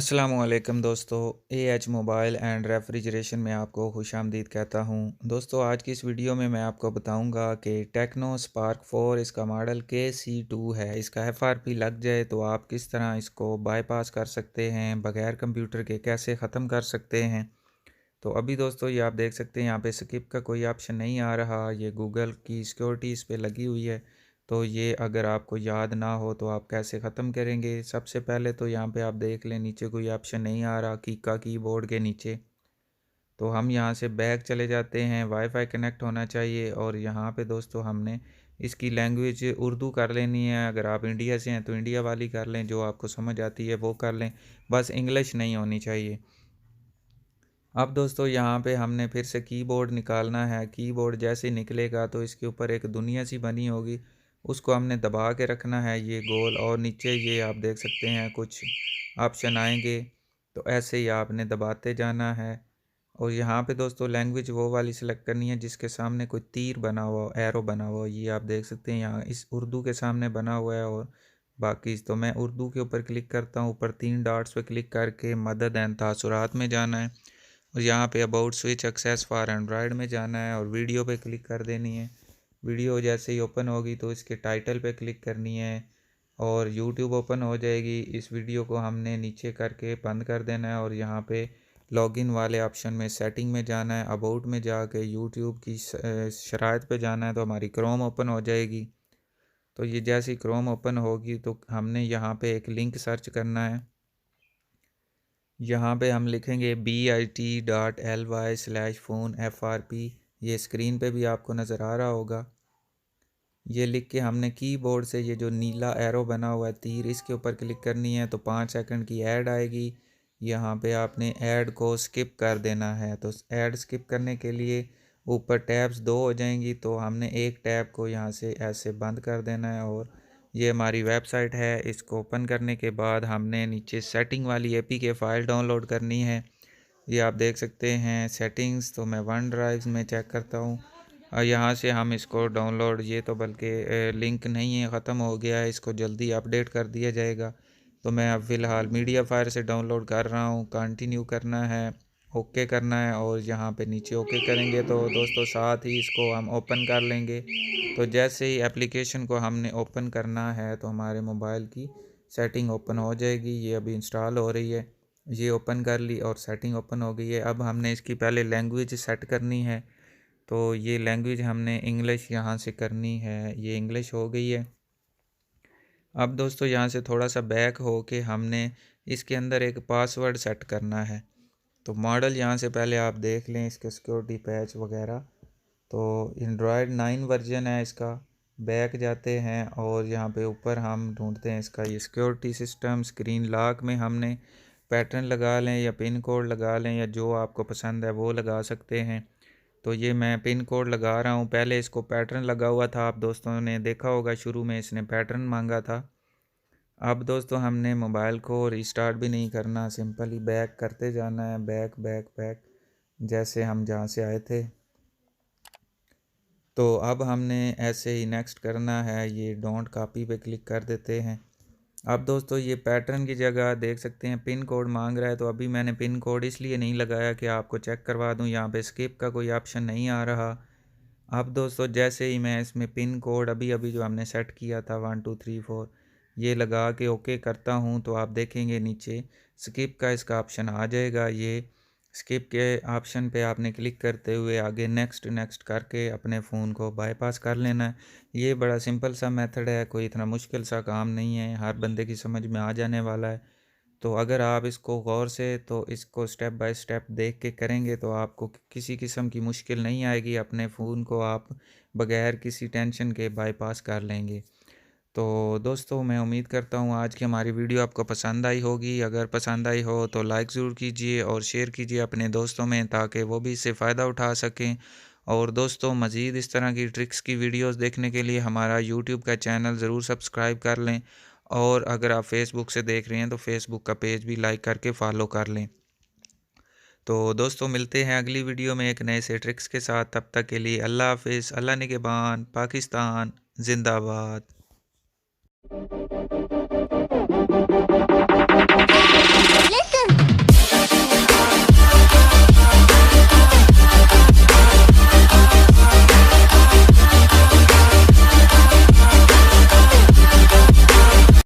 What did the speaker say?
अस्सलामुअलैकुम दोस्तों। AH mobile and refrigeration में आपको खुशामदीद कहता हूं। दोस्तों आज की इस वीडियो में मैं आपको बताऊंगा कि टेक्नो स्पार्क 4 इसका मॉडल KC2 है। इसका FRP लग जाए तो आप किस तरह इसको बाईपास कर सकते हैं, बगैर कंप्यूटर के कैसे ख़त्म कर सकते हैं। तो अभी दोस्तों ये आप देख सकते हैं यहाँ पे स्किप का कोई ऑप्शन नहीं आ रहा। ये गूगल की सिक्योरिटी इस पे लगी हुई है। तो ये अगर आपको याद ना हो तो आप कैसे ख़त्म करेंगे। सबसे पहले तो यहाँ पे आप देख लें नीचे कोई ऑप्शन नहीं आ रहा का कीबोर्ड के नीचे। तो हम यहाँ से बैक चले जाते हैं। वाईफाई कनेक्ट होना चाहिए और यहाँ पे दोस्तों हमने इसकी लैंग्वेज उर्दू कर लेनी है। अगर आप इंडिया से हैं तो इंडिया वाली कर लें, जो आपको समझ आती है वो कर लें, बस इंग्लिश नहीं होनी चाहिए। अब दोस्तों यहाँ पे हमने फिर से कीबोर्ड निकालना है। कीबोर्ड जैसे ही निकलेगा तो इसके ऊपर एक दुनिया सी बनी होगी, उसको हमने दबा के रखना है ये गोल, और नीचे ये आप देख सकते हैं कुछ ऑप्शन आएंगे। तो ऐसे ही आपने दबाते जाना है। और यहाँ पे दोस्तों लैंग्वेज वो वाली सिलेक्ट करनी है जिसके सामने कोई तीर बना हुआ हो, एरो बना हुआ हो। ये आप देख सकते हैं यहाँ इस उर्दू के सामने बना हुआ है। और बाकी तो मैं उर्दू के ऊपर क्लिक करता हूँ। ऊपर 3 डॉट्स पे क्लिक करके मदद एंड तासुरात में जाना है और यहाँ पे about switch access for Android में जाना है और वीडियो पे क्लिक कर देनी है। वीडियो जैसे ही ओपन होगी तो इसके टाइटल पे क्लिक करनी है और यूट्यूब ओपन हो जाएगी। इस वीडियो को हमने नीचे करके बंद कर देना है और यहाँ पे लॉगिन वाले ऑप्शन में सेटिंग में जाना है। अबाउट में जाके यूट्यूब की शराइत पे जाना है तो हमारी क्रोम ओपन हो जाएगी। तो ये जैसी क्रोम ओपन होगी तो हमने यहाँ पे एक लिंक सर्च करना है। यहाँ पे हम लिखेंगे bit.ly/phone FRP। ये स्क्रीन पे भी आपको नज़र आ रहा होगा। ये लिख के हमने कीबोर्ड से ये जो नीला एरो बना हुआ है तीर, इसके ऊपर क्लिक करनी है तो 5 सेकंड की ऐड आएगी। यहाँ पे आपने ऐड को स्किप कर देना है। तो ऐड स्किप करने के लिए ऊपर टैब्स 2 हो जाएंगी, तो हमने एक टैब को यहाँ से ऐसे बंद कर देना है। और ये हमारी वेबसाइट है। इसको ओपन करने के बाद हमने नीचे सेटिंग वाली APK फ़ाइल डाउनलोड करनी है। ये आप देख सकते हैं सेटिंग्स। तो मैं वन ड्राइव में चेक करता हूँ और यहाँ से हम इसको डाउनलोड, ये तो बल्कि लिंक नहीं है, ख़त्म हो गया है, इसको जल्दी अपडेट कर दिया जाएगा। तो मैं अब फ़िलहाल मीडिया फायर से डाउनलोड कर रहा हूँ। कंटिन्यू करना है, ओके करना है और यहाँ पे नीचे ओके करेंगे तो दोस्तों साथ ही इसको हम ओपन कर लेंगे। तो जैसे ही एप्लीकेशन को हमने ओपन करना है तो हमारे मोबाइल की सेटिंग ओपन हो जाएगी। ये अभी इंस्टॉल हो रही है। ये ओपन कर ली और सेटिंग ओपन हो गई है। अब हमने इसकी पहले लैंग्वेज सेट करनी है। तो ये लैंग्वेज हमने इंग्लिश यहाँ से करनी है। ये इंग्लिश हो गई है। अब दोस्तों यहाँ से थोड़ा सा बैक हो के हमने इसके अंदर एक पासवर्ड सेट करना है। तो मॉडल यहाँ से पहले आप देख लें इसके सिक्योरिटी पैच वगैरह। तो एंड्रॉयड 9 वर्जन है इसका। बैक जाते हैं और यहाँ पे ऊपर हम ढूंढते हैं इसका ये सिक्योरिटी सिस्टम। स्क्रीन लॉक में हमने पैटर्न लगा लें या पिन कोड लगा लें, या जो आपको पसंद है वो लगा सकते हैं। तो ये मैं पिन कोड लगा रहा हूँ। पहले इसको पैटर्न लगा हुआ था, आप दोस्तों ने देखा होगा शुरू में इसने पैटर्न मांगा था। अब दोस्तों हमने मोबाइल को रिस्टार्ट भी नहीं करना, सिंपली बैक करते जाना है, बैक बैक बैक, जैसे हम जहाँ से आए थे। तो अब हमने ऐसे ही नेक्स्ट करना है। ये डोंट कॉपी पे क्लिक कर देते हैं। अब दोस्तों ये पैटर्न की जगह देख सकते हैं पिन कोड मांग रहा है। तो अभी मैंने पिन कोड इसलिए नहीं लगाया कि आपको चेक करवा दूं। यहाँ पे स्किप का कोई ऑप्शन नहीं आ रहा। अब दोस्तों जैसे ही मैं इसमें पिन कोड अभी अभी जो हमने सेट किया था 1 2 3 4, ये लगा के ओके करता हूँ तो आप देखेंगे नीचे स्किप का इसका ऑप्शन आ जाएगा। ये स्किप के ऑप्शन पे आपने क्लिक करते हुए आगे नेक्स्ट नेक्स्ट करके अपने फ़ोन को बाईपास कर लेना है। ये बड़ा सिंपल सा मेथड है, कोई इतना मुश्किल सा काम नहीं है, हर बंदे की समझ में आ जाने वाला है। तो अगर आप इसको गौर से, तो इसको स्टेप बाय स्टेप देख के करेंगे तो आपको किसी किस्म की मुश्किल नहीं आएगी। अपने फ़ोन को आप बगैर किसी टेंशन के बाईपास कर लेंगे। तो दोस्तों मैं उम्मीद करता हूँ आज की हमारी वीडियो आपको पसंद आई होगी। अगर पसंद आई हो तो लाइक ज़रूर कीजिए और शेयर कीजिए अपने दोस्तों में, ताकि वो भी इससे फ़ायदा उठा सकें। और दोस्तों मज़ीद इस तरह की ट्रिक्स की वीडियोस देखने के लिए हमारा यूट्यूब का चैनल ज़रूर सब्सक्राइब कर लें। और अगर आप फेसबुक से देख रहे हैं तो फेसबुक का पेज भी लाइक करके फॉलो कर लें। तो दोस्तों मिलते हैं अगली वीडियो में एक नए से ट्रिक्स के साथ। तब तक के लिए अल्लाह हाफिज़। अल्लाह निगहबान। पाकिस्तान जिंदाबाद।